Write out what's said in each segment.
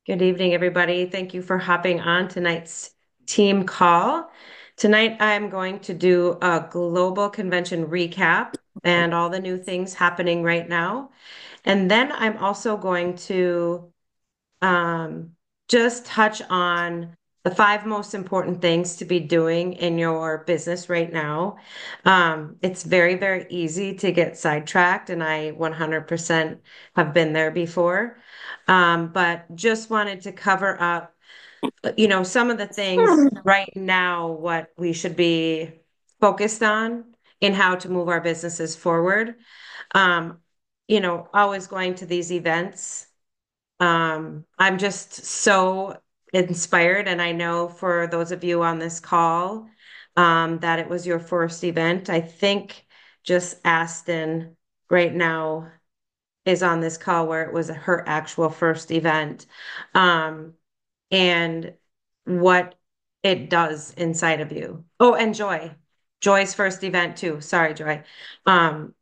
Good evening, everybody. Thank you for hopping on tonight's team call. Tonight, I'm going to do a global convention recap and all the new things happening right now. And then I'm also going to um, just touch on the five most important things to be doing in your business right now. It's very, very easy to get sidetracked, and I 100% have been there before. But just wanted to cover up, some of the things right now, what we should be focused on in how to move our businesses forward. Um, always going to these events. I'm just so inspired, and I know for those of you on this call, that it was your first event. I think just Aston right now is on this call where it was her actual first event, and what it does inside of you. Oh, and Joy's first event too. Sorry, Joy. Um,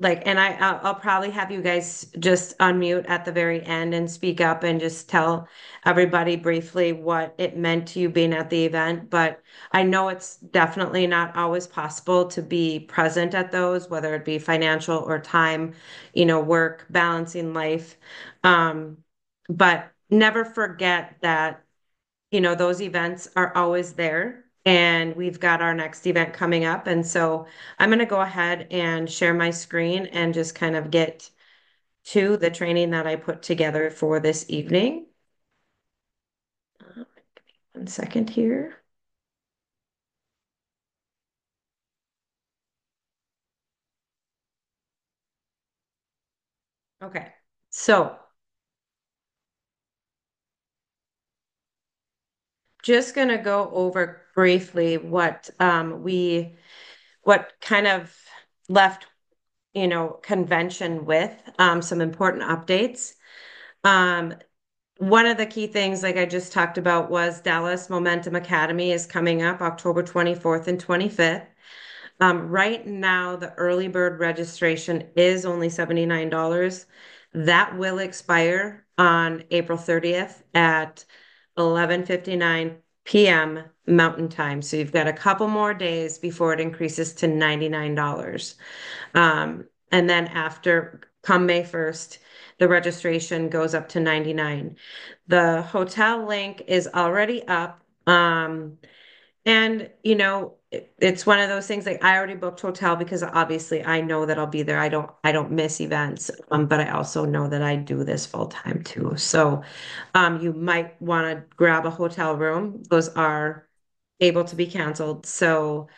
and I'll probably have you guys just unmute at the very end and speak up and just tell everybody briefly what it meant to you being at the event. But I know it's definitely not always possible to be present at those, whether it be financial or time, work, balancing life. Um, but never forget that those events are always there. And we've got our next event coming up. And so I'm going to go ahead and share my screen and just kind of get to the training that I put together for this evening. 1 second here. Okay. So just going to go over briefly what kind of left, convention with some important updates. Um, One of the key things, like I just talked about, was Dallas Momentum Academy is coming up October 24th and 25th. Right now, the early bird registration is only $79. That will expire on April 30th at 11:59 p.m. Mountain Time. So you've got a couple more days before it increases to $99. And then after come May 1st, the registration goes up to 99. The hotel link is already up. And it's one of those things, like I already booked hotel because obviously I know that I'll be there. I don't miss events. But I also know that I do this full time too. So you might want to grab a hotel room. Those are able to be canceled. So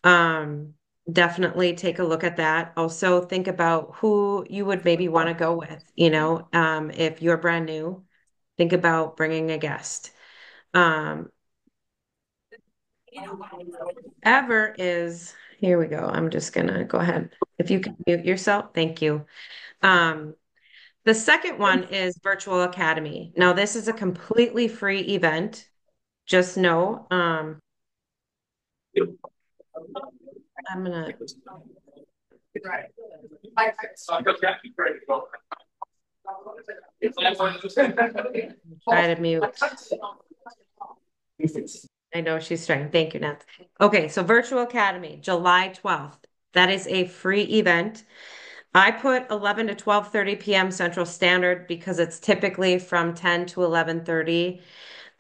um definitely take a look at that. Also think about who you would maybe want to go with, if you're brand new, think about bringing a guest. Um, Ever is, here we go. I'm just gonna go ahead. If you can mute yourself, thank you. Um, the second one is Virtual Academy. Now, this is a completely free event. Just know, I'm gonna try to mute. I know she's trying. Thank you, Nat. Okay, so Virtual Academy, July 12th. That is a free event. I put 11 to 12:30 p.m. Central Standard because it's typically from 10 to 11:30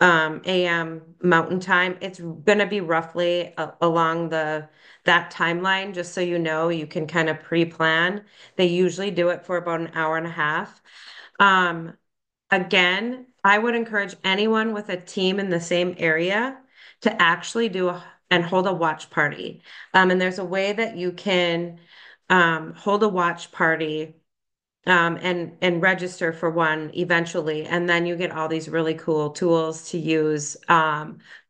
a.m. Mountain Time. It's going to be roughly along that timeline, just so you can kind of pre-plan. They usually do it for about an hour and a half. Um, Again, I would encourage anyone with a team in the same area to actually and hold a watch party. And there's a way that you can hold a watch party and register for one eventually, and then you get all these really cool tools to use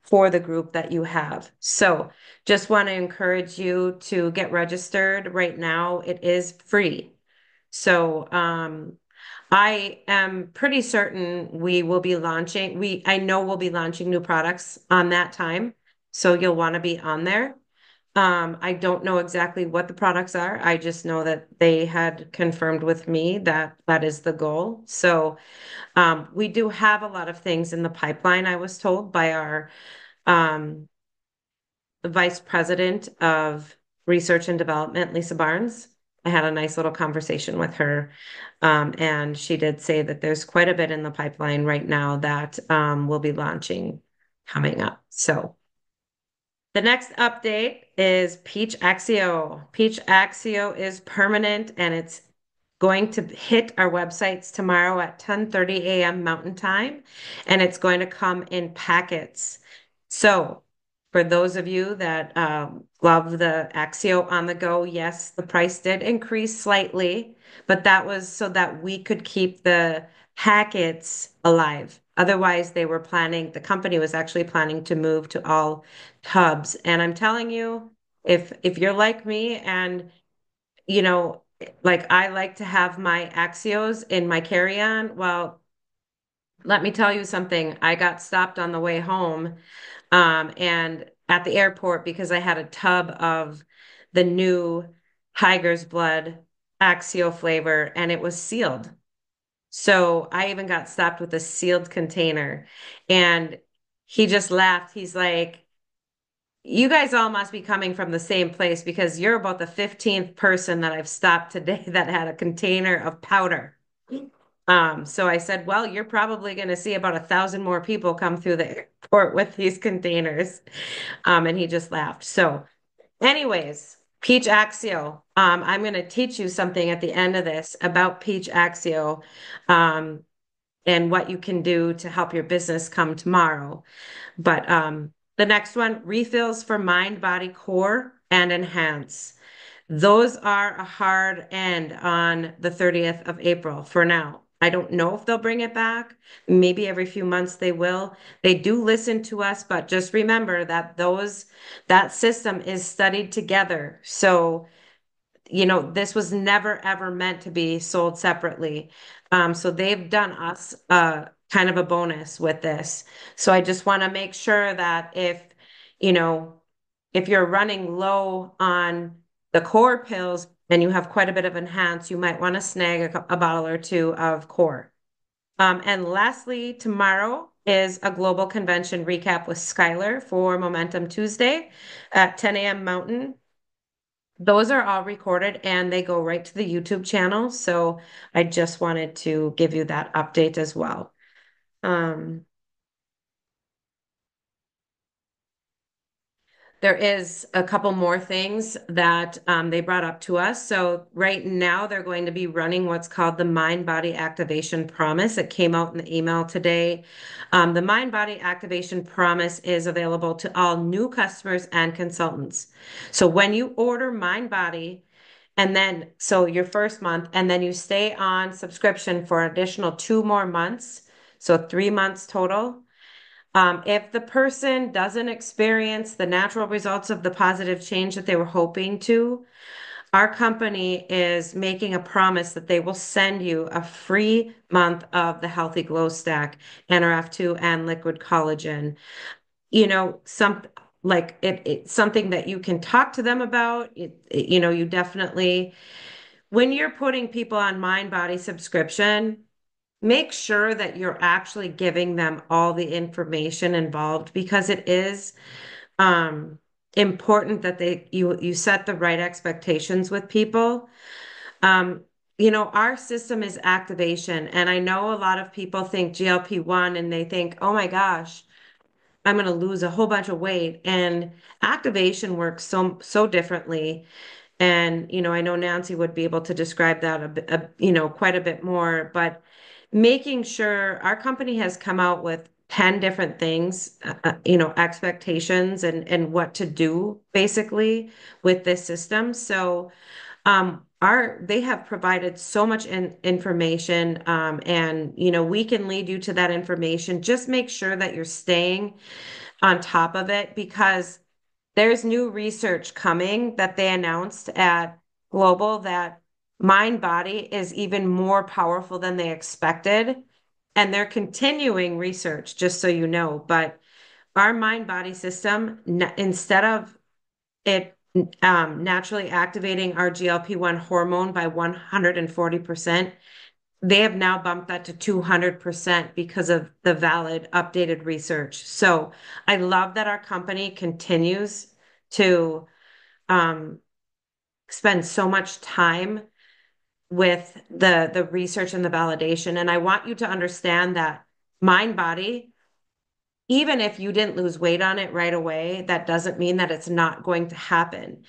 for the group that you have. So just want to encourage you to get registered right now. It is free. So I am pretty certain I know we'll be launching new products on that time. So you'll want to be on there. I don't know exactly what the products are. I just know that they had confirmed with me that that is the goal. So we do have a lot of things in the pipeline, I was told by our um, vice president of research and development, Lisa Barnes. I had a nice little conversation with her. And she did say that there's quite a bit in the pipeline right now that will be launching coming up. So the next update is Peach Axio. Peach Axio is permanent and it's going to hit our websites tomorrow at 10:30 a.m. Mountain Time, and it's going to come in packets. So, for those of you that love the Axio on the go, yes, the price did increase slightly, but that was so that we could keep the packets alive. Otherwise, the company was actually planning to move to all tubs. And I'm telling you, if you're like me and you know, like I like to have my Axios in my carry-on. Well, let me tell you something. I got stopped on the way home, and at the airport because I had a tub of the new Tiger's Blood Axio flavor and it was sealed. So I even got stopped with a sealed container. And he just laughed. He's like, you guys all must be coming from the same place because you're about the 15th person that I've stopped today that had a container of powder. So I said, well, you're probably going to see about 1,000 more people come through the airport with these containers. And he just laughed. So, anyways, Peach Axio. I'm going to teach you something at the end of this about Peach Axio, um, and what you can do to help your business come tomorrow. But the next one, refills for mind, body, core, and enhance. Those are a hard end on the 30th of April for now. I don't know if they'll bring it back. Maybe every few months they will. They do listen to us, but just remember that that system is studied together. So this was never ever meant to be sold separately. So they've done us kind of a bonus with this. So I just want to make sure that you know, if you're running low on the core pills and you have quite a bit of enhance, you might want to snag a bottle or two of core. And lastly, tomorrow is a global convention recap with Skylar for Momentum Tuesday at 10 a.m. Mountain. Those are all recorded and they go right to the YouTube channel. So I just wanted to give you that update as well. Um, there is a couple more things that they brought up to us. So right now they're going to be running what's called the Mind Body Activation Promise. It came out in the email today. The Mind Body Activation Promise is available to all new customers and consultants. So when you order Mind Body, and then, so your first month, and then you stay on subscription for an additional 2 more months, so 3 months total. If the person doesn't experience the natural results of the positive change that they were hoping to, our company is making a promise that they will send you a free month of the Healthy Glow Stack, NRF2, and liquid collagen. Some like it's something that you can talk to them about. You definitely, when you're putting people on mind body subscription, make sure that you're actually giving them all the information involved because it is um important that you set the right expectations with people. um our system is activation, and I know a lot of people think GLP-1 and they think, oh my gosh, I'm going to lose a whole bunch of weight. And activation works so differently. And I know Nancy would be able to describe that quite a bit more. But making sure our company has come out with 10 different things, expectations and what to do basically with this system. So they have provided so much information, and we can lead you to that information. Just make sure that you're staying on top of it because there's new research coming that they announced at Global that mind body is even more powerful than they expected. And they're continuing research, just so you know. But our mind body system, instead of it naturally activating our GLP-1 hormone by 140%. They have now bumped that to 200% because of the valid updated research. So I love that our company continues to um, spend so much time with the research and the validation. And I want you to understand that mind body, even if you didn't lose weight on it right away, that doesn't mean that it's not going to happen.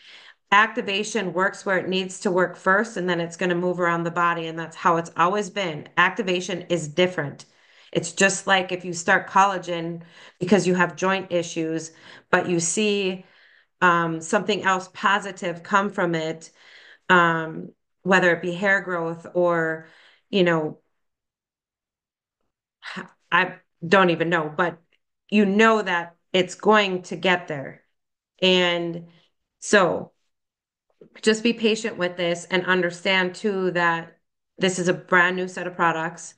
Activation works where it needs to work first, and then it's going to move around the body. And that's how it's always been. Activation is different. It's just like if you start collagen because you have joint issues, but you see something else positive come from it, um, whether it be hair growth or, you know, I don't even know, but you know that it's going to get there. And so just be patient with this and understand too that this is a brand new set of products.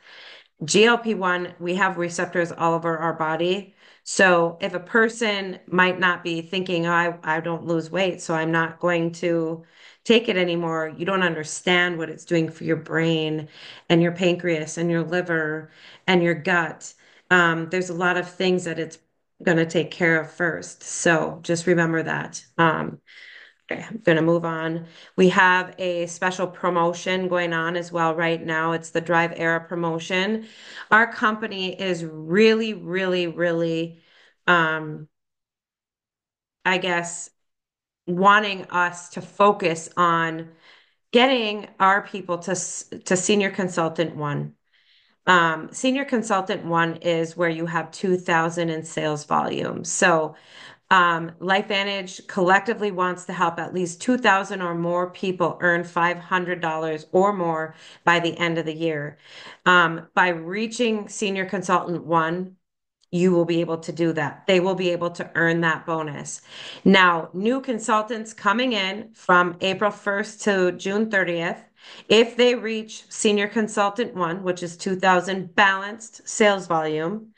GLP-1, we have receptors all over our body. So if a person might not be thinking, oh, I don't lose weight, so I'm not going to take it anymore, you don't understand what it's doing for your brain and your pancreas and your liver and your gut. There's a lot of things that it's going to take care of first. So just remember that. Okay, I'm going to move on. We have a special promotion going on as well right now. It's the Drive Era promotion. Our company is really, really, really, um, I guess, wanting us to focus on getting our people to Senior Consultant One. Senior Consultant One is where you have 2,000 in sales volume. So LifeVantage collectively wants to help at least 2,000 or more people earn $500 or more by the end of the year. By reaching Senior Consultant One, you will be able to do that. They will be able to earn that bonus. Now, new consultants coming in from April 1st to June 30th, if they reach Senior Consultant One, which is 2,000 balanced sales volume,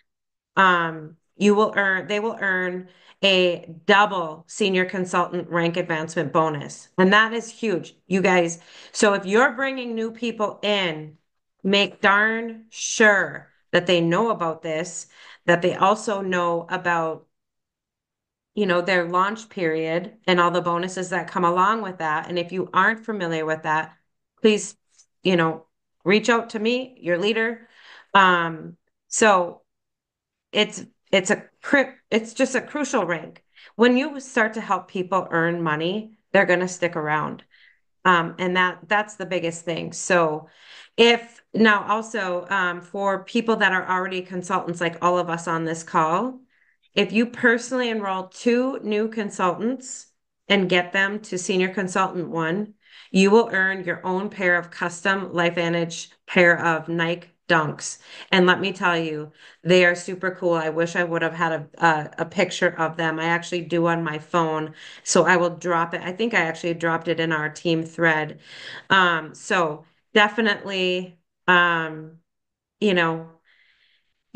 they will earn a double senior consultant rank advancement bonus. And that is huge, you guys. So if you're bringing new people in, make darn sure that they know about this, that they also know about, their launch period and all the bonuses that come along with that. And if you aren't familiar with that, please, you know, reach out to me, your leader. So it's it's just a crucial rank. When you start to help people earn money, they're going to stick around. And that's the biggest thing. So if now also for people that are already consultants, like all of us on this call, if you personally enroll two new consultants and get them to Senior Consultant One, you will earn your own pair of custom LifeVantage pair of Nike Dunks. And let me tell you, they are super cool. I wish I would have had a picture of them. I actually do on my phone. So I will drop it. I think I actually dropped it in our team thread. So definitely, um, you know,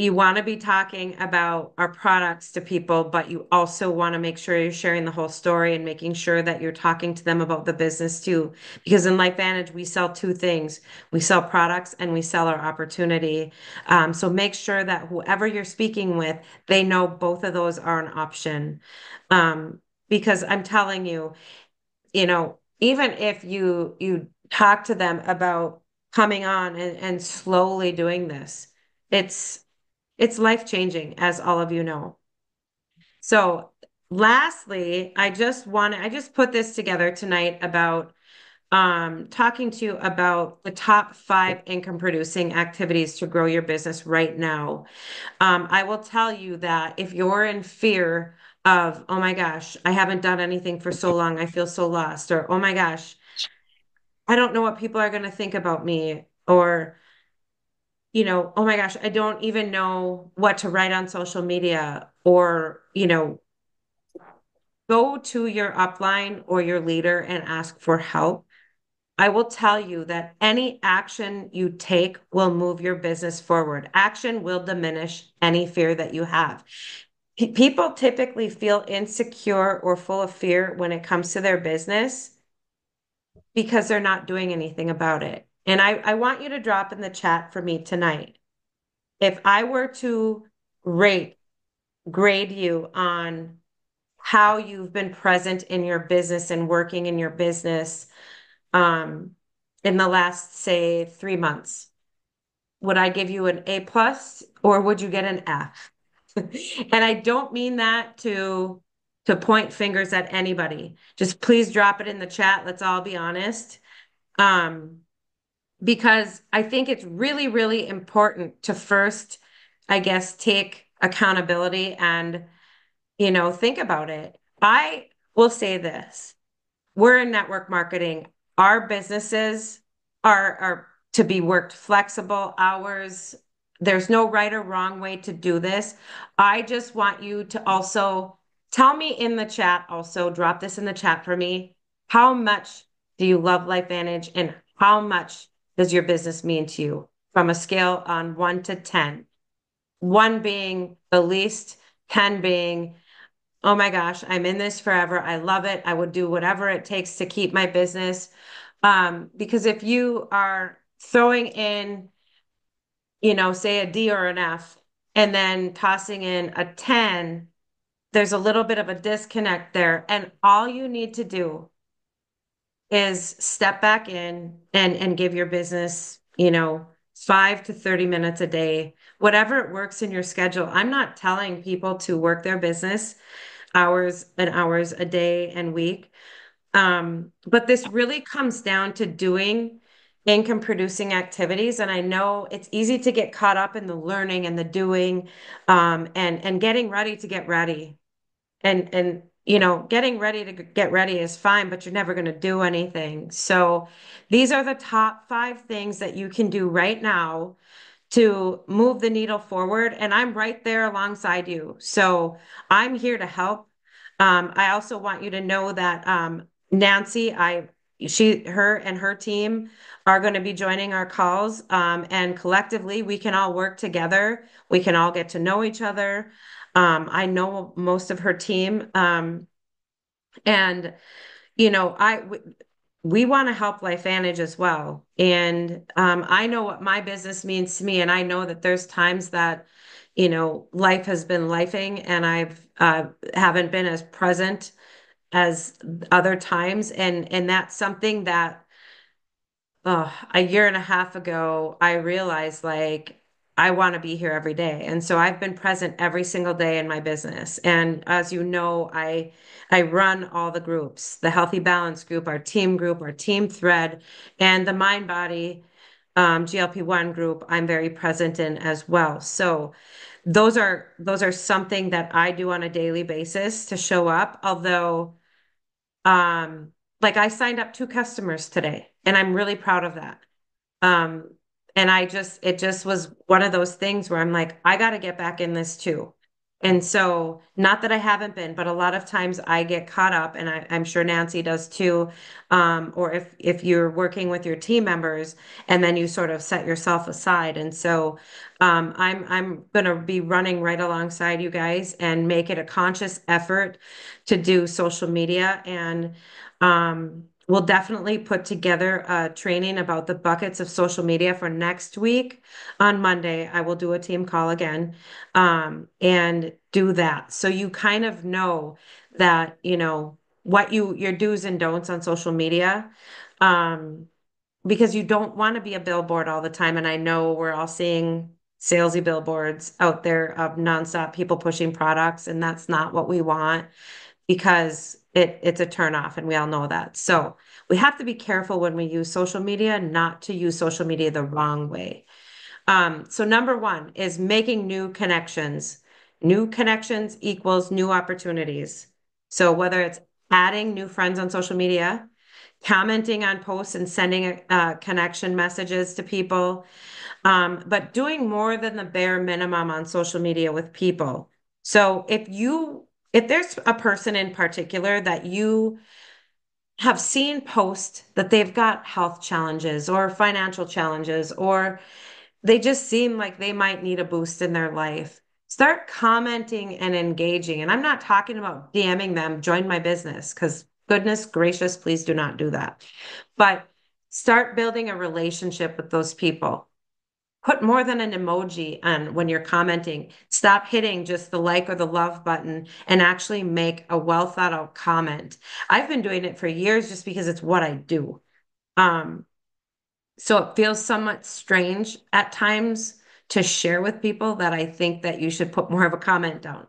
you want to be talking about our products to people, but you also want to make sure you're sharing the whole story and making sure that you're talking to them about the business too. Because in LifeVantage, we sell two things. We sell products and we sell our opportunity. So make sure that whoever you're speaking with, they know both of those are an option. Because I'm telling you, even if you talk to them about coming on and slowly doing this, it's it's life changing, as all of you know. So, lastly, I just put this together tonight about talking to you about the top 5 income producing activities to grow your business right now. I will tell you that if you're in fear of, oh my gosh, I haven't done anything for so long, I feel so lost, or oh my gosh, I don't know what people are going to think about me, or oh my gosh, I don't even know what to write on social media, or, go to your upline or your leader and ask for help. I will tell you that any action you take will move your business forward. Action will diminish any fear that you have. People typically feel insecure or full of fear when it comes to their business because they're not doing anything about it. And I want you to drop in the chat for me tonight. If I were to rate, grade you on how you've been present in your business and working in your business um, in the last, say, 3 months, would I give you an A plus or would you get an F? And I don't mean that to point fingers at anybody. Just please drop it in the chat. Let's all be honest. Um, because I think it's really, really important to first, I guess, take accountability and, think about it. I will say this. We're in network marketing. Our businesses are to be worked flexible hours. There's no right or wrong way to do this. I just want you to also tell me in the chat, also drop this in the chat for me. How much do you love LifeVantage and how much does your business mean to you from a scale on 1 to 10? One being the least, 10 being oh my gosh, I'm in this forever. I love it. I would do whatever it takes to keep my business. Because if you are throwing in, say a D or an F, and then tossing in a 10, there's a little bit of a disconnect there. And all you need to do is step back in and give your business, 5 to 30 minutes a day, whatever it works in your schedule. I'm not telling people to work their business hours and hours a day and week. But this really comes down to doing income producing activities. And I know it's easy to get caught up in the learning and the doing, and getting ready to get ready. And getting ready to get ready is fine, but you're never going to do anything. So these are the top 5 things that you can do right now to move the needle forward. And I'm right there alongside you. So I'm here to help. I also want you to know that Nancy, her and her team are going to be joining our calls. And collectively, we can all work together. We can all get to know each other. I know most of her team. And we want to help LifeVantage as well. And I know what my business means to me, and I know that there's times that, life has been lifing, and I've haven't been as present as other times, and that's something that a year and a half ago, I realized like I want to be here every day. And so I've been present every single day in my business. And as you know, I run all the groups, the Healthy Balance group, our team thread, and the Mind Body GLP-1 group I'm very present in as well. So those are something that I do on a daily basis to show up. Although like I signed up 2 customers today, and I'm really proud of that. Um, and it just was one of those things where I'm like, I got to get back in this too. And so, not that I haven't been, but a lot of times I get caught up, and I'm sure Nancy does too. Or if you're working with your team members, and then you sort of set yourself aside. And so, I'm gonna be running right alongside you guys and make it a conscious effort to do social media. And we'll definitely put together a training about the buckets of social media for next week. On Monday, I will do a team call again, and do that. So you kind of know that, what your do's and don'ts on social media, um, because you don't want to be a billboard all the time. And I know we're all seeing salesy billboards out there of nonstop people pushing products, and that's not what we want because it's a turnoff, and we all know that. So we have to be careful when we use social media, not to use social media the wrong way. So number one is making new connections. New connections equals new opportunities. So whether it's adding new friends on social media, commenting on posts and sending connection messages to people, but doing more than the bare minimum on social media with people. So if there's a person in particular that you have seen post that they've got health challenges or financial challenges, or they just seem like they might need a boost in their life, Start commenting and engaging. And I'm not talking about DMing them, join my business, because goodness gracious, please do not do that. But start building a relationship with those people. Put more than an emoji on when you're commenting. Stop hitting just the like or the love button and actually make a well thought out comment. I've been doing it for years just because it's what I do. Um, so it feels somewhat strange at times to share with people that I think that you should put more of a comment down.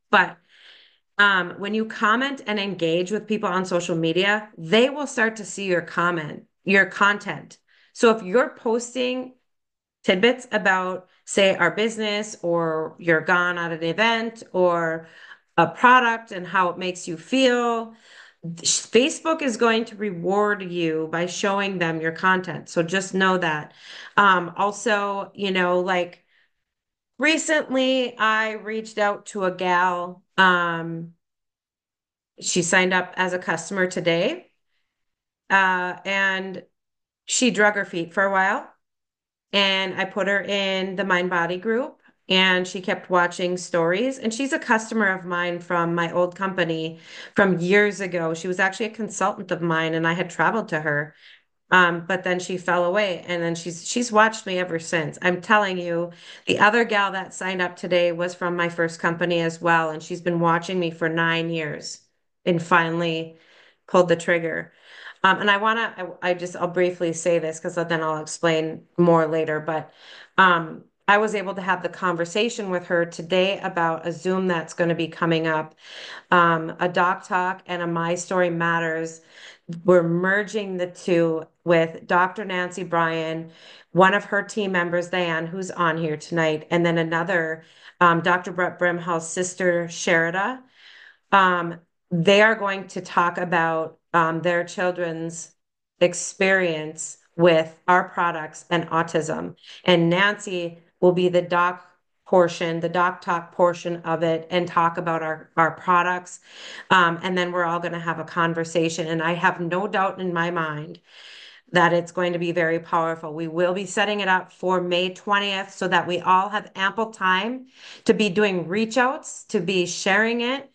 But when you comment and engage with people on social media, they will start to see your comment, your content. So if you're posting tidbits about, say, our business, or you're gone at an event, or a product and how it makes you feel, Facebook is going to reward you by showing them your content. So just know that. Also, like recently I reached out to a gal. She signed up as a customer today, and she drug her feet for a while. And I put her in the Mind Body group, and she kept watching stories. And she's a customer of mine from my old company from years ago. She was actually a consultant of mine, and I had traveled to her. But then she fell away, and then she's watched me ever since. I'm telling you, the other gal that signed up today was from my first company as well, and she's been watching me for 9 years and finally pulled the trigger. And I'll briefly say this because then I'll explain more later. But I was able to have the conversation with her today about a Zoom that's going to be coming up, a Doc Talk and a My Story Matters. We're merging the two with Dr. Nancy Bryan, one of her team members, Diane, who's on here tonight, and then another, Dr. Brett Brimhall's sister, Sherida. Um, they are going to talk about their children's experience with our products and autism. And Nancy will be the doc portion, the doc talk portion of it, and talk about our products. And then we're all going to have a conversation. And I have no doubt in my mind that it's going to be very powerful. We will be setting it up for May 20th so that we all have ample time to be doing reach outs, to be sharing it.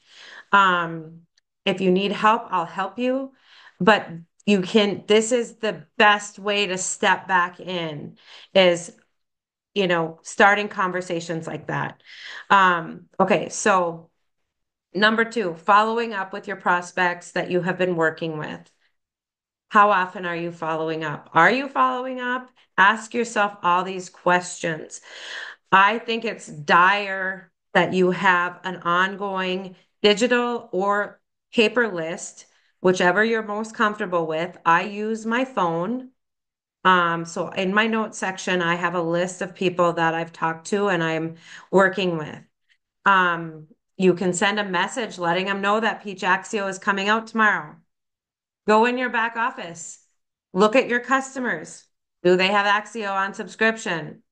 If you need help, I'll help you. But this is the best way to step back in is, starting conversations like that. Okay, so number two, following up with your prospects that you have been working with. How often are you following up? Are you following up? Ask yourself all these questions. I think it's dire that you have an ongoing digital or paper list, whichever you're most comfortable with. I use my phone. So in my notes section, I have a list of people that I've talked to and I'm working with. Um, you can send a message letting them know that Peach Axio is coming out tomorrow. Go in your back office. Look at your customers. Do they have Axio on subscription?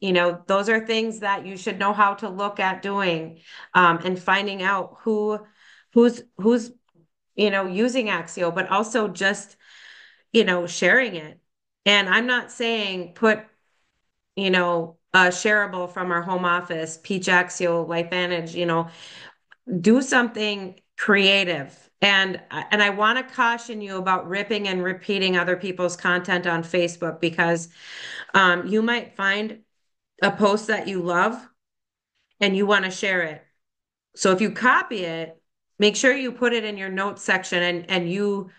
Those are things that you should know how to look at doing, and finding out who's using Axio, but also just sharing it. And I'm not saying put a shareable from our home office, Peach Axio, LifeVantage, do something creative. And I want to caution you about ripping and repeating other people's content on Facebook, because you might find a post that you love and you want to share it. So if you copy it, make sure you put it in your notes section, and you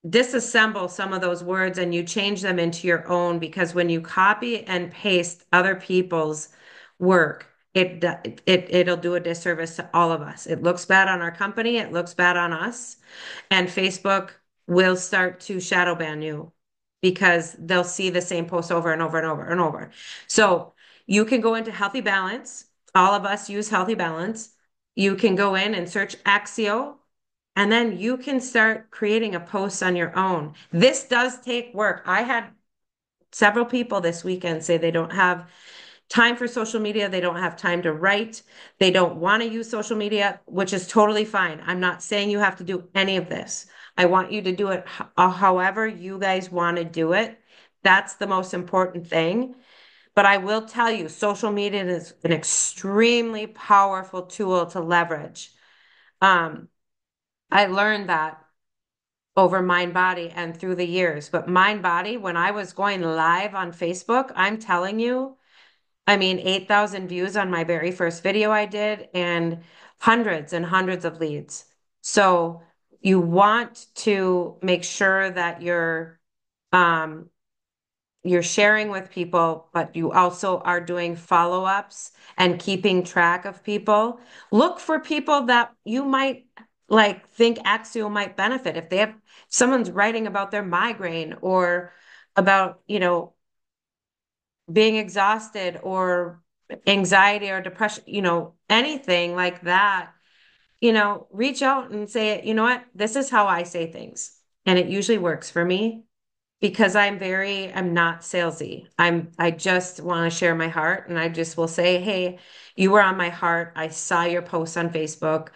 disassemble some of those words and you change them into your own, because when you copy and paste other people's work, it'll do a disservice to all of us. It looks bad on our company, it looks bad on us, and Facebook will start to shadow ban you because they'll see the same post over and over and over and over. So you can go into Healthy Balance. All of us use Healthy Balance. You can go in and search Axio, and then you can start creating a post on your own. This does take work. I had several people this weekend say they don't have time for social media. They don't have time to write. They don't want to use social media, which is totally fine. I'm not saying you have to do any of this. I want you to do it however you guys want to do it. That's the most important thing. But I will tell you, social media is an extremely powerful tool to leverage. Um, I learned that over Mind Body and through the years. But Mind Body, when I was going live on Facebook, I'm telling you, I mean, 8,000 views on my very first video I did and hundreds and hundreds of leads. So you want to make sure that um, you're sharing with people, but you also are doing follow-ups and keeping track of people. Look for people that you might like think Axio might benefit. If they have someone's writing about their migraine or about, being exhausted or anxiety or depression, anything like that, reach out and say, you know what, this is how I say things. And it usually works for me because I'm not salesy. I just want to share my heart and I just will say, hey, you were on my heart. I saw your post on Facebook.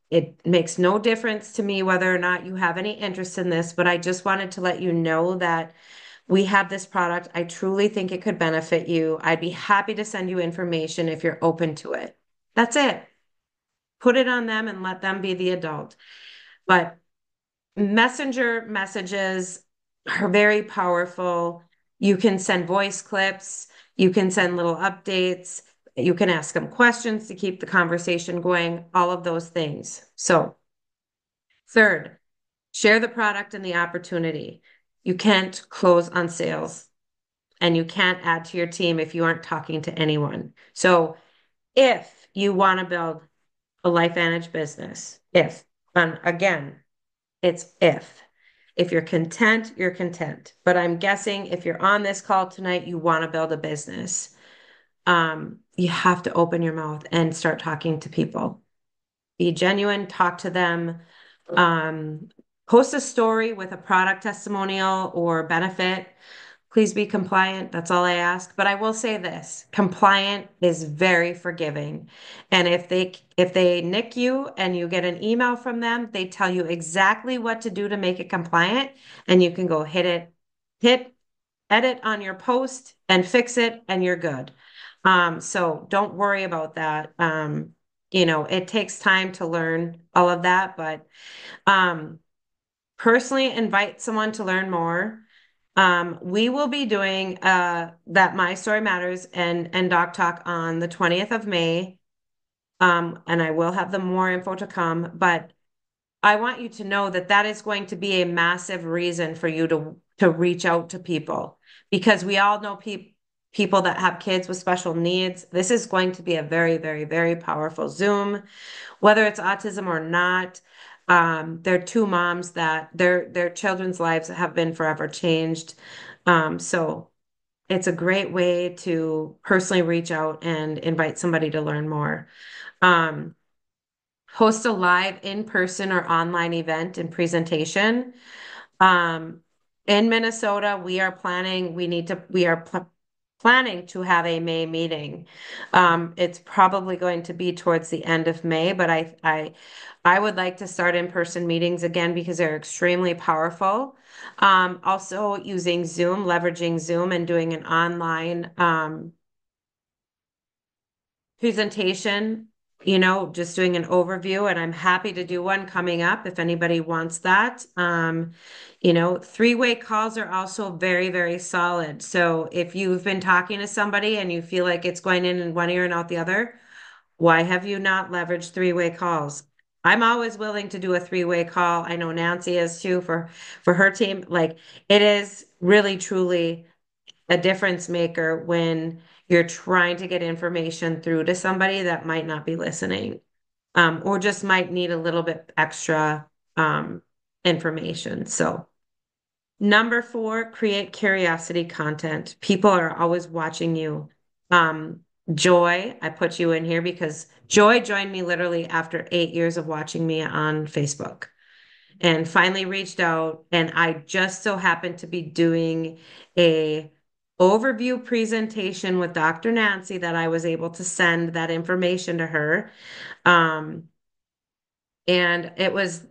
It makes no difference to me whether or not you have any interest in this, but I just wanted to let you know that we have this product. I truly think it could benefit you. I'd be happy to send you information if you're open to it. That's it. Put it on them and let them be the adult. But messenger messages are very powerful. You can send voice clips, you can send little updates, you can ask them questions to keep the conversation going, all of those things. So, third, share the product and the opportunity. You can't close on sales and you can't add to your team if you aren't talking to anyone. So, if you want to build a LifeVantage business, if, and again, it's if. If you're content, you're content. But I'm guessing if you're on this call tonight, you want to build a business. You have to open your mouth and start talking to people. Be genuine, talk to them. Um, Post a story with a product testimonial or benefit. Please be compliant. That's all I ask. But I will say this, compliant is very forgiving. And if they nick you and you get an email from them, they tell you exactly what to do to make it compliant, and you can go hit edit on your post and fix it, and you're good. So don't worry about that. It takes time to learn all of that, but um, personally invite someone to learn more. We will be doing that My Story Matters and Doc Talk on the 20th of May. And I will have the more info to come, but I want you to know that that is going to be a massive reason for you to reach out to people because we all know people that have kids with special needs. This is going to be a very, very, very powerful Zoom, whether it's autism or not. They're two moms that their children's lives have been forever changed. So it's a great way to personally reach out and invite somebody to learn more. Um, Host a live in-person or online event and presentation. Um, in Minnesota, we are planning to have a May meeting. It's probably going to be towards the end of May, but I would like to start in-person meetings again because they're extremely powerful. Also using Zoom, leveraging Zoom and doing an online, presentation, just doing an overview, and I'm happy to do one coming up if anybody wants that. Three-way calls are also very, very solid. So if you've been talking to somebody and you feel like it's going in one ear and out the other, why have you not leveraged three-way calls? I'm always willing to do a three-way call. I know Nancy is too for her team. Like it is really truly a difference maker when you're trying to get information through to somebody that might not be listening, or just might need a little bit extra information. So, number four, create curiosity content. People are always watching you. Um, Joy, I put you in here because Joy joined me literally after 8 years of watching me on Facebook and finally reached out, and I just so happened to be doing a overview presentation with Dr. Nancy that I was able to send that information to her. Um, and it was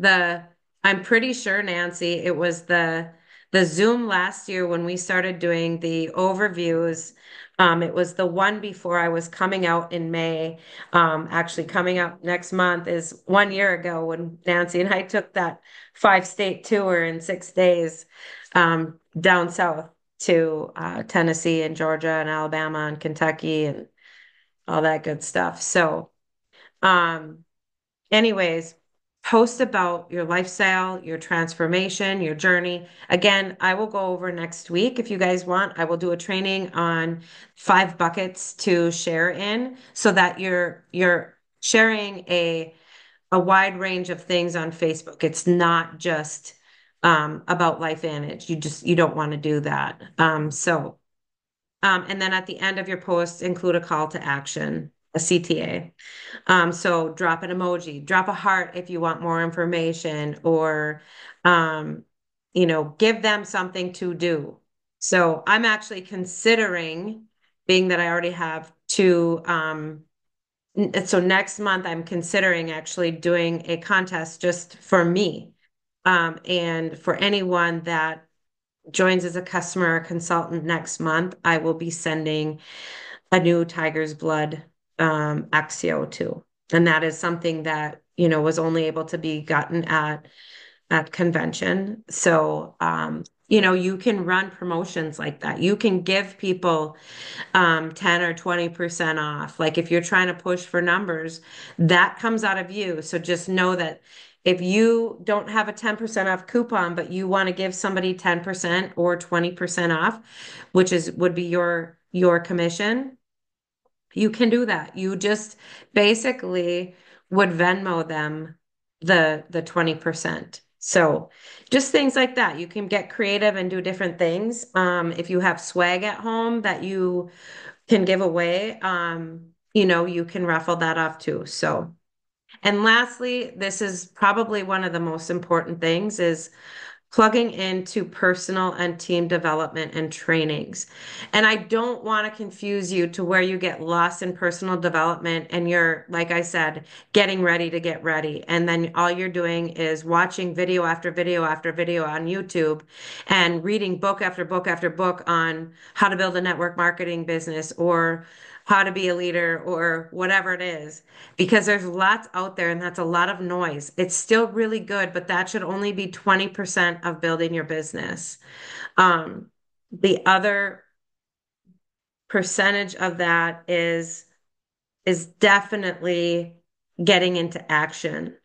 I'm pretty sure, Nancy, it was the the Zoom last year when we started doing the overviews, it was the one before I was coming out in May. Actually, coming up next month is 1 year ago when Nancy and I took that 5 state tour in 6 days down south to Tennessee and Georgia and Alabama and Kentucky and all that good stuff. So, um, anyways, post about your lifestyle, your transformation, your journey. Again, I will go over next week if you guys want. I will do a training on 5 buckets to share in so that you're sharing a wide range of things on Facebook. It's not just about LifeVantage. You don't want to do that. And then at the end of your post, include a call to action, a CTA. So drop an emoji, drop a heart if you want more information, or um, give them something to do. So I'm actually considering, being that I already have two. So next month I'm considering actually doing a contest just for me, and for anyone that joins as a customer or consultant next month, I will be sending a new Tiger's Blood Axio too. And that is something that, was only able to be gotten at convention. So, you can run promotions like that. You can give people 10 or 20% off. Like if you're trying to push for numbers, that comes out of you. So just know that if you don't have a 10% off coupon, but you want to give somebody 10% or 20% off, which would be your commission, you can do that. You just basically would Venmo them the 20%. So just things like that. You can get creative and do different things. If you have swag at home that you can give away, you can raffle that off too. So, and lastly, this is probably one of the most important things is plugging into personal and team development and trainings. And I don't want to confuse you to where you get lost in personal development and you're, like I said, getting ready to get ready. And then all you're doing is watching video after video after video on YouTube and reading book after book after book on how to build a network marketing business or how to be a leader or whatever it is, because there's lots out there and that's a lot of noise. It's still really good, but that should only be 20% of building your business. The other percentage of that is definitely getting into action.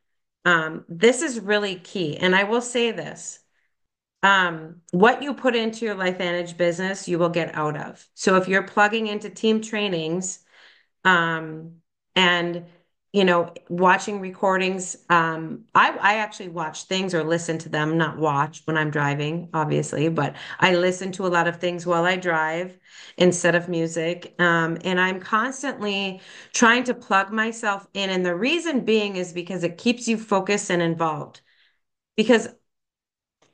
This is really key. And I will say this. What you put into your LifeVantage business, you will get out of. So if you're plugging into team trainings, um, and watching recordings. I actually watch things or listen to them, not watch when I'm driving, obviously, but I listen to a lot of things while I drive instead of music. And I'm constantly trying to plug myself in. And the reason being is because it keeps you focused and involved. Because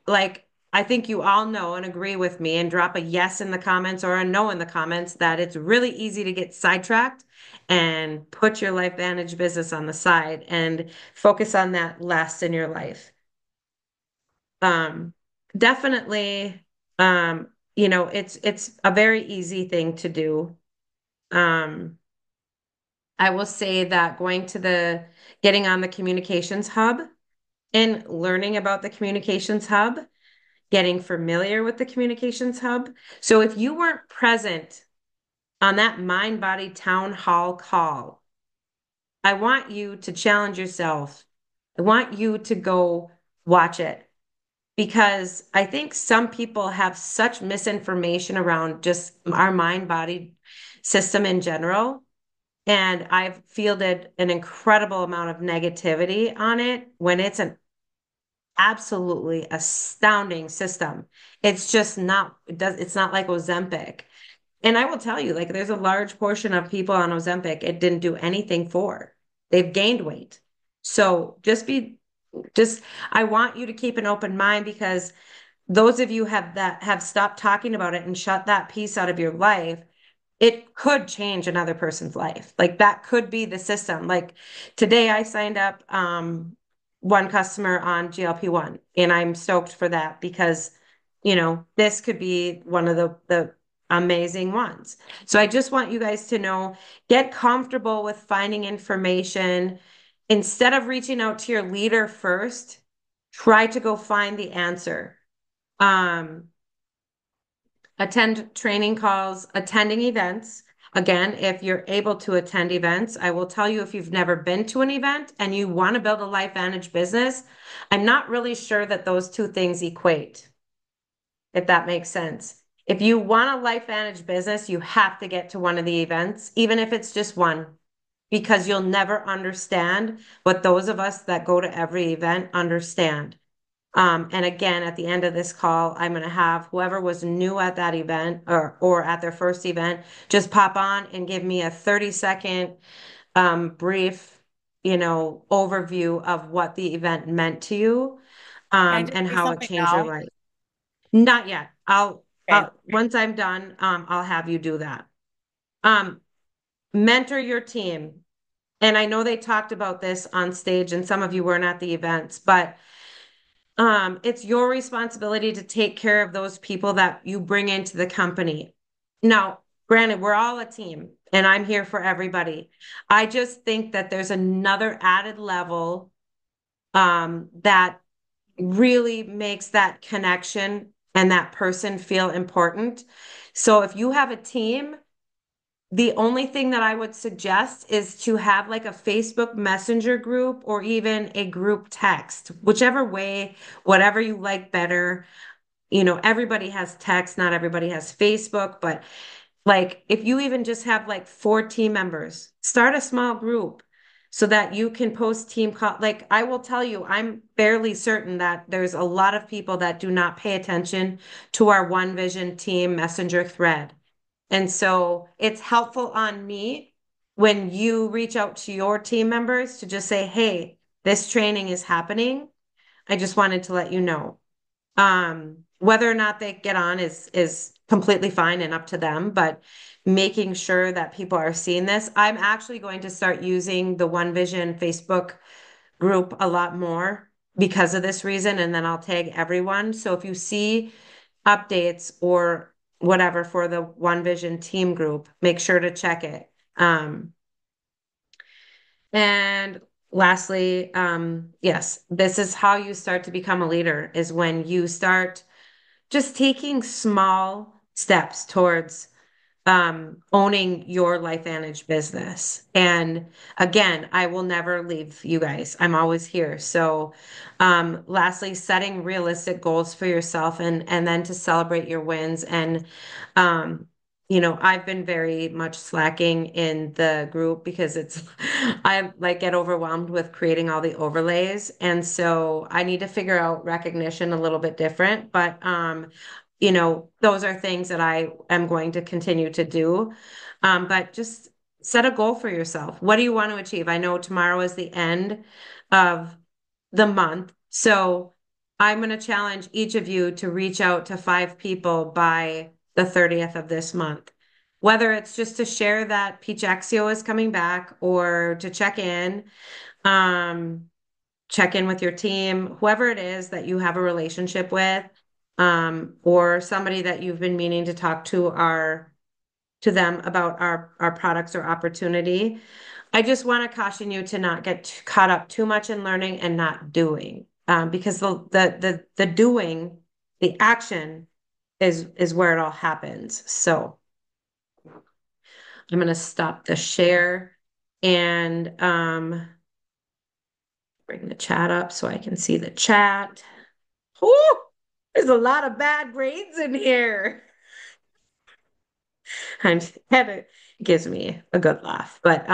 like I think you all know and agree with me and drop a yes in the comments or a no in the comments that it's really easy to get sidetracked and put your LifeVantage business on the side and focus on that less in your life. Um, Definitely, it's a very easy thing to do. Um, I will say that getting on the communications hub and learning about the communications hub, getting familiar with the communications hub. So if you weren't present on that mind body town hall call, I want you to challenge yourself. I want you to go watch it because I think some people have such misinformation around just our mind body system in general. And I've fielded an incredible amount of negativity on it when it's an absolutely astounding system. It's just not, it's not like Ozempic. And I will tell you, like, there's a large portion of people on Ozempic it didn't do anything for. They've gained weight. So just, I want you to keep an open mind because those of you have stopped talking about it and shut that piece out of your life, it could change another person's life. Like that could be the system. Like today I signed up one customer on GLP-1 and I'm stoked for that because this could be one of the amazing ones. So I just want you guys to know, get comfortable with finding information. Instead of reaching out to your leader first, try to go find the answer. Um, Attend training calls, attending events. Again, if you're able to attend events, I will tell you if you've never been to an event and you want to build a LifeVantage business, I'm not really sure that those two things equate, if that makes sense. If you want a LifeVantage business, you have to get to one of the events, even if it's just one, because you'll never understand what those of us that go to every event understand. And again, at the end of this call, I'm going to have whoever was new at that event or at their first event just pop on and give me a 30-second brief, overview of what the event meant to you, Can I just and say how it something changed your now? life. Not yet. Okay. Once I'm done, I'll have you do that. Um, Mentor your team. And I know they talked about this on stage, and some of you weren't at the events, but it's your responsibility to take care of those people that you bring into the company. Now, granted, we're all a team and I'm here for everybody. I just think that there's another added level that really makes that connection and that person feel important. So if you have a team, the only thing that I would suggest is to have like a Facebook Messenger group or even a group text, whichever way, whatever you like better. Everybody has text, not everybody has Facebook, but like if you even just have like 4 team members, start a small group so that you can post team call. Like I will tell you, I'm fairly certain that there's a lot of people that do not pay attention to our One Vision team messenger thread. And so it's helpful on me when you reach out to your team members to just say, hey, this training is happening. I just wanted to let you know. Whether or not they get on is completely fine and up to them, but making sure that people are seeing this. I'm actually going to start using the One Vision Facebook group a lot more because of this reason, and then I'll tag everyone. So if you see updates or whatever for the One Vision team group, make sure to check it. And lastly, yes, this is how you start to become a leader is when you start just taking small steps towards owning your LifeVantage business. And again, I will never leave you guys. I'm always here. So, lastly, setting realistic goals for yourself and then to celebrate your wins. And, I've been very much slacking in the group because I like get overwhelmed with creating all the overlays. And so I need to figure out recognition a little bit different. But, those are things that I am going to continue to do. But just set a goal for yourself. What do you want to achieve? I know tomorrow is the end of the month. So I'm going to challenge each of you to reach out to 5 people by the 30th of this month. Whether it's just to share that Peach Exio is coming back or to um, check in with your team, whoever it is that you have a relationship with, or somebody that you've been meaning to talk to them about our products or opportunity. I just want to caution you to not get caught up too much in learning and not doing, because the doing, the action is where it all happens. So I'm going to stop the share and bring the chat up so I can see the chat. Whew, there's a lot of bad grades in here. I'm it gives me a good laugh, but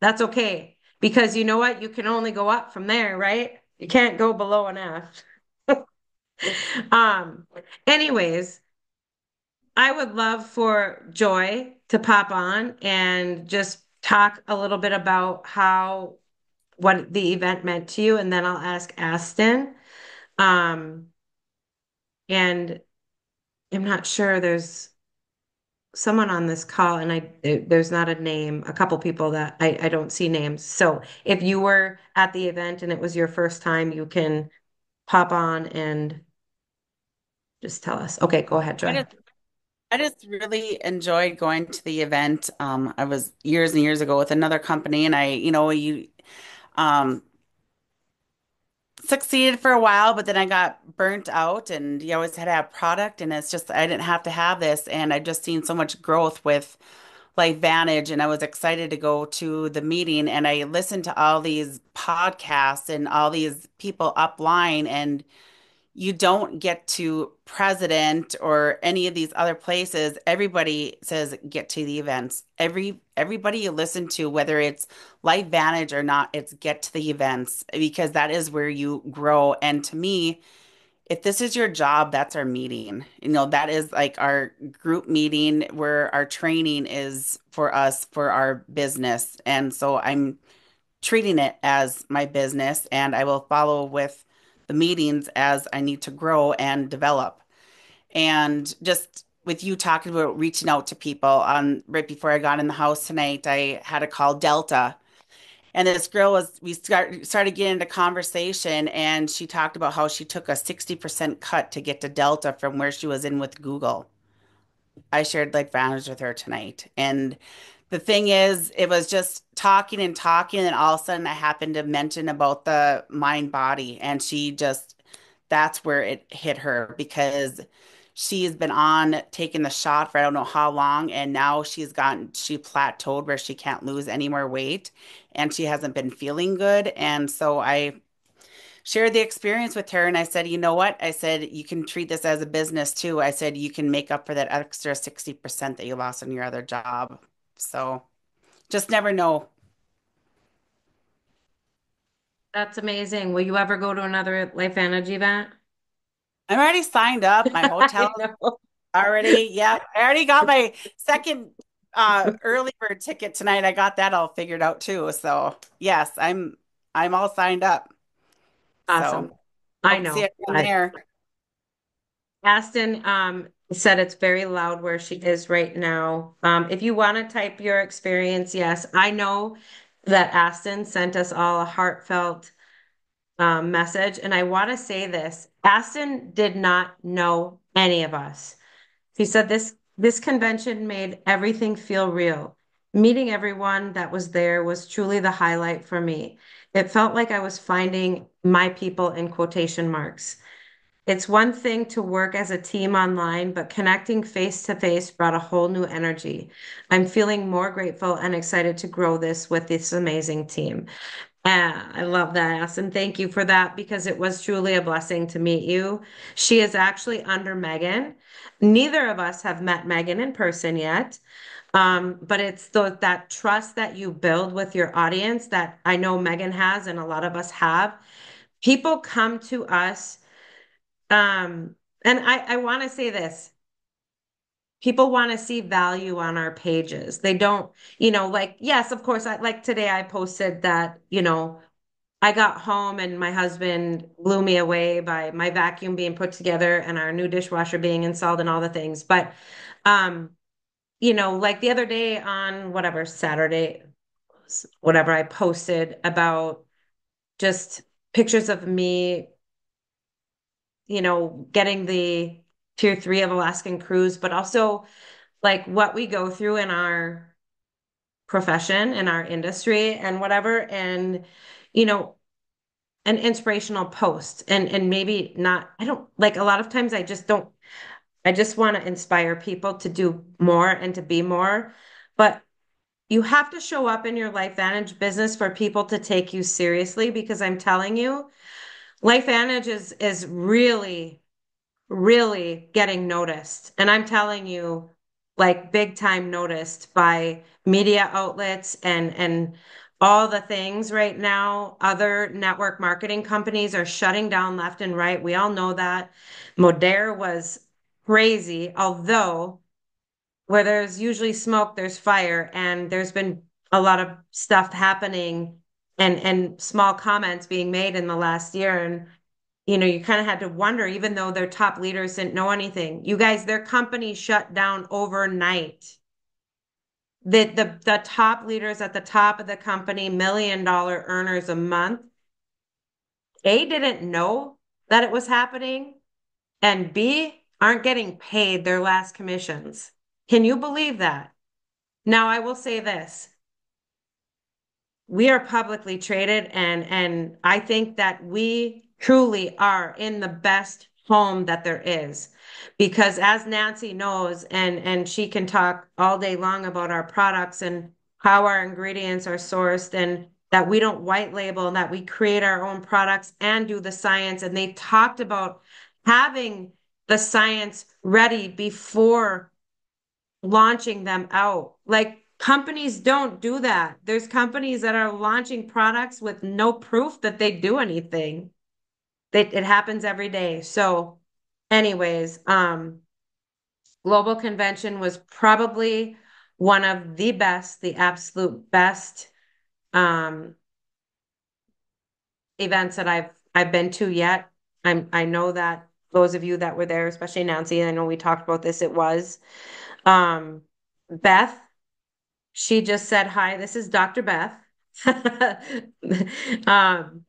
that's okay because you know what? You can only go up from there, right? You can't go below an F. Um, anyways, I would love for Joy to pop on and just talk a little bit about what the event meant to you, and then I'll ask Aston. Um, and I'm not sure there's someone on this call and there's not a name, a couple people that I don't see names. So if you were at the event and it was your first time, you can pop on and Just tell us. Okay, go ahead, I Joy. just I just really enjoyed going to the event. I was years and years ago with another company, and you um succeeded for a while, but then I got burnt out, and you always had to have product, and it's just I didn't have to have this, and I just seen so much growth with LifeVantage, and I was excited to go to the meeting, and I listened to all these podcasts and all these people upline, and you don't get to president or any of these other places. Everybody says get to the events. Everybody you listen to, whether it's LifeVantage or not, it's get to the events because that is where you grow. And to me, if this is your job, that's our meeting. That is like our group meeting where our training is for us for our business. And so I'm treating it as my business, and I will follow with the meetings as I need to grow and develop. And just with you talking about reaching out to people on right before I got in the house tonight, I had a call Delta. And this girl we started getting into conversation, and she talked about how she took a 60% cut to get to Delta from where she was in with Google. I shared like values with her tonight. And the thing is, it was just talking and talking, and all of a sudden I happened to mention about the mind body, and that's where it hit her because she's been on taking the shot for I don't know how long, and now she plateaued where she can't lose any more weight, and she hasn't been feeling good. And so I shared the experience with her, and I said, you know what? I said, you can treat this as a business too. I said, you can make up for that extra 60% that you lost on your other job. So just never know. That's amazing. Will you ever go to another LifeVantage event? I'm already signed up. My hotel I know. already, yeah, I already got my second early bird ticket tonight. I got that all figured out too. So yes, I'm all signed up. So Awesome. I hope to see know. everyone there. Aston said it's very loud where she is right now. If you want to type your experience, yes, I know that Aston sent us all a heartfelt message, and I want to say this: Aston did not know any of us. He said this convention made everything feel real. Meeting everyone that was there was truly the highlight for me. It felt like I was finding my people in quotation marks. It's one thing to work as a team online, but connecting face to face brought a whole new energy. I'm feeling more grateful and excited to grow this with this amazing team. I love that, Ass, and thank you for that because it was truly a blessing to meet you. She is actually under Megan. Neither of us have met Megan in person yet. But it's that trust that you build with your audience that I know Megan has and a lot of us have. People come to us and I want to say this. People want to see value on our pages. They don't, like, yes, of course, like today I posted that, I got home and my husband blew me away by my vacuum being put together and our new dishwasher being installed and all the things. But, um, like the other day on whatever Saturday, whatever I posted about just pictures of me getting the tier 3 of Alaskan cruise, but also like what we go through in our profession, in our industry, and whatever. And, you know, an inspirational post and maybe not, I don't like a lot of times I just don't, I just want to inspire people to do more and to be more. But you have to show up in your LifeVantage business for people to take you seriously because I'm telling you, LifeVantage is really getting noticed. And I'm telling you, like big time noticed by media outlets and all the things right now. Other network marketing companies are shutting down left and right. We all know that. Modere was crazy, although where there's usually smoke, there's fire, and there's been a lot of stuff happening and small comments being made in the last year. And you kind of had to wonder, even though their top leaders didn't know anything. You guys, their company shut down overnight. The top leaders at the top of the company, $1 million earners a month, A, didn't know that it was happening, and B, aren't getting paid their last commissions. Can you believe that? Now, I will say this. We are publicly traded and I think that we truly are in the best home that there is because as Nancy knows and she can talk all day long about our products and how our ingredients are sourced and that we don't white label and that we create our own products and do the science and they talked about having the science ready before launching them out. Like companies don't do that. There's companies that are launching products with no proof that they do anything. It happens every day. So, anyways, Global Convention was probably one of the best, the absolute best um, events that I've been to yet. I know that those of you that were there, especially Nancy, I know we talked about this, it was. Beth, she just said, "Hi, this is Dr. Beth." Um,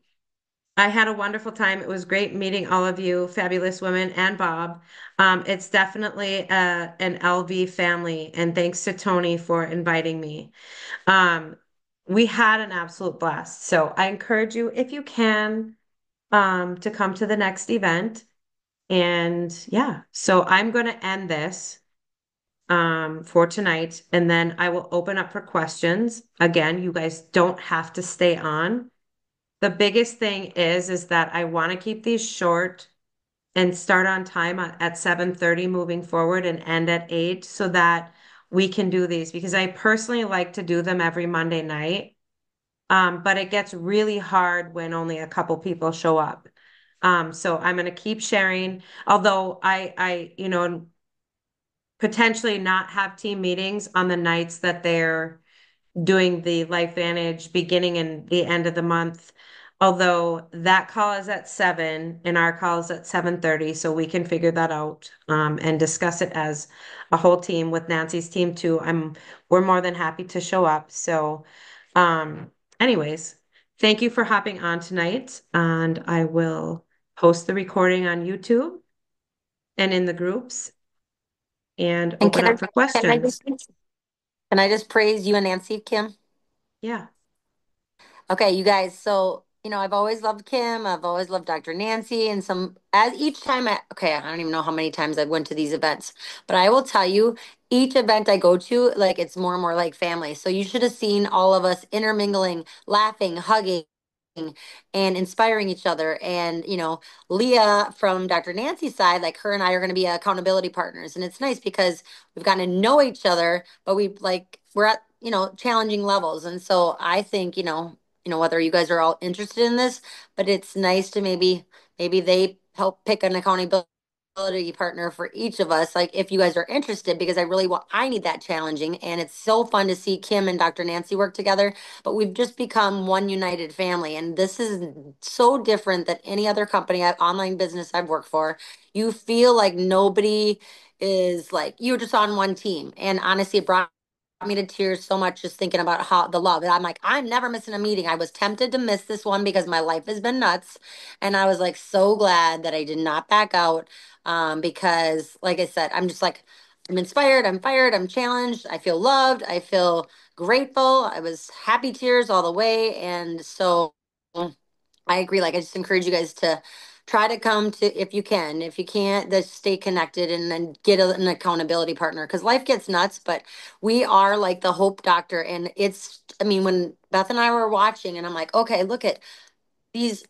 I had a wonderful time. It was great meeting all of you, fabulous women, and Bob. It's definitely an LV family, and thanks to Tony for inviting me. Um, we had an absolute blast. So I encourage you, if you can, to come to the next event. And yeah, so I'm going to end this for tonight, and then I will open up for questions. Again, you guys don't have to stay on. The biggest thing is that I want to keep these short and start on time at 7:30 moving forward and end at 8 so that we can do these because I personally like to do them every Monday night. But it gets really hard when only a couple people show up. So I'm going to keep sharing, although potentially not have team meetings on the nights that they're doing the LifeVantage beginning and the end of the month. Although that call is at 7 and our call is at 7:30, so we can figure that out and discuss it as a whole team with Nancy's team too. We're more than happy to show up. So, um, anyways, thank you for hopping on tonight, and I will post the recording on YouTube and in the groups and And open up for can I questions. just praise you and Nancy, Kim? Yeah. Okay, you guys. So, I've always loved Kim. I've always loved Dr. Nancy. And as each time okay, I don't even know how many times I went to these events, but I will tell you, each event I go to, like it's more and more like family. So you should have seen all of us intermingling, laughing, hugging, and inspiring each other. And, Leah from Dr. Nancy's side, like her and I are going to be accountability partners. And it's nice because we've gotten to know each other, but we're at, challenging levels. And so I think, whether you guys are all interested in this, but it's nice to maybe they help pick an accountability partner for each of us, like if you guys are interested, because I need that challenging. And it's so fun to see Kim and Dr. Nancy work together, but we've just become one united family. And this is so different than any other company, online business I've worked for. You feel like nobody is like, you're just on one team. And honestly, it brought me to tears so much just thinking about how the love. And I'm like, I'm never missing a meeting. I was tempted to miss this one because my life has been nuts. And I was like so glad that I did not back out. Because like I said, I'm just like, I'm inspired, I'm fired, I'm challenged, I feel loved, I feel grateful. I was happy tears all the way. And so I agree. Like, I just encourage you guys to try to come to, if you can. If you can't, just stay connected and then get an accountability partner because life gets nuts. But we are like the hope doctor. And I mean, when Beth and I were watching, and I'm like, okay, look at these,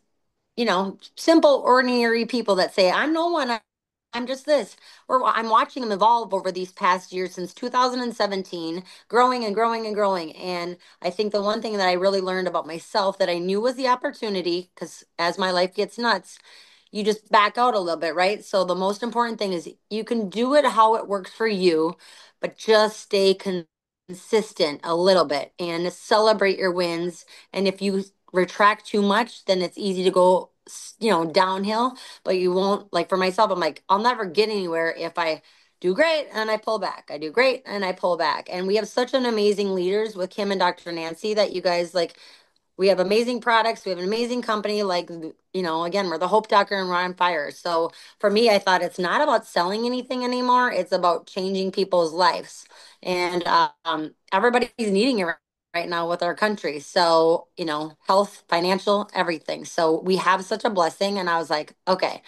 simple, ordinary people that say, I'm no one. I'm just this. Or I'm watching them evolve over these past years since 2017, growing and growing and growing. And I think the one thing that I really learned about myself that I knew was the opportunity, because as my life gets nuts, you just back out a little bit, right? So the most important thing is you can do it how it works for you, but just stay consistent a little bit and celebrate your wins. And if you retract too much, then it's easy to go, downhill, but you won't. Like for myself, I'm like, I'll never get anywhere if I do great and I pull back. I do great and I pull back. And we have such an amazing leaders with Kim and Dr. Nancy that you guys like We have amazing products. We have an amazing company. Like, again, we're the Hope Doctor and we're on fire. So for me, I thought it's not about selling anything anymore. It's about changing people's lives. And everybody's needing it right now with our country. So, health, financial, everything. So we have such a blessing. And I was like, okay,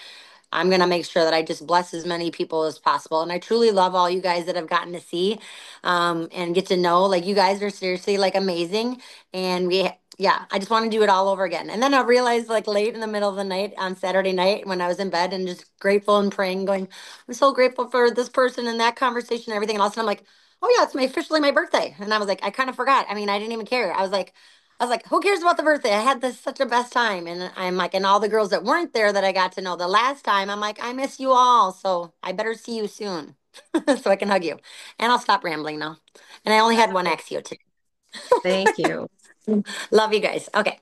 I'm going to make sure that I just bless as many people as possible. And I truly love all you guys that I've gotten to see and get to know. Like, you guys are seriously like amazing. And yeah, I just want to do it all over again. And then I realized, like, late in the middle of the night on Saturday night when I was in bed and just grateful and praying, going, I'm so grateful for this person and that conversation and everything. And all of a sudden I'm like, oh yeah, it's officially my birthday. And I was like, I kind of forgot. I mean, I didn't even care. I was like, who cares about the birthday? I had this such a best time. And I'm like, and all the girls that weren't there that I got to know the last time, I'm like, I miss you all. So I better see you soon so I can hug you. And I'll stop rambling now. And I only had one Oh, Axio today. thank you. Love you guys. Okay.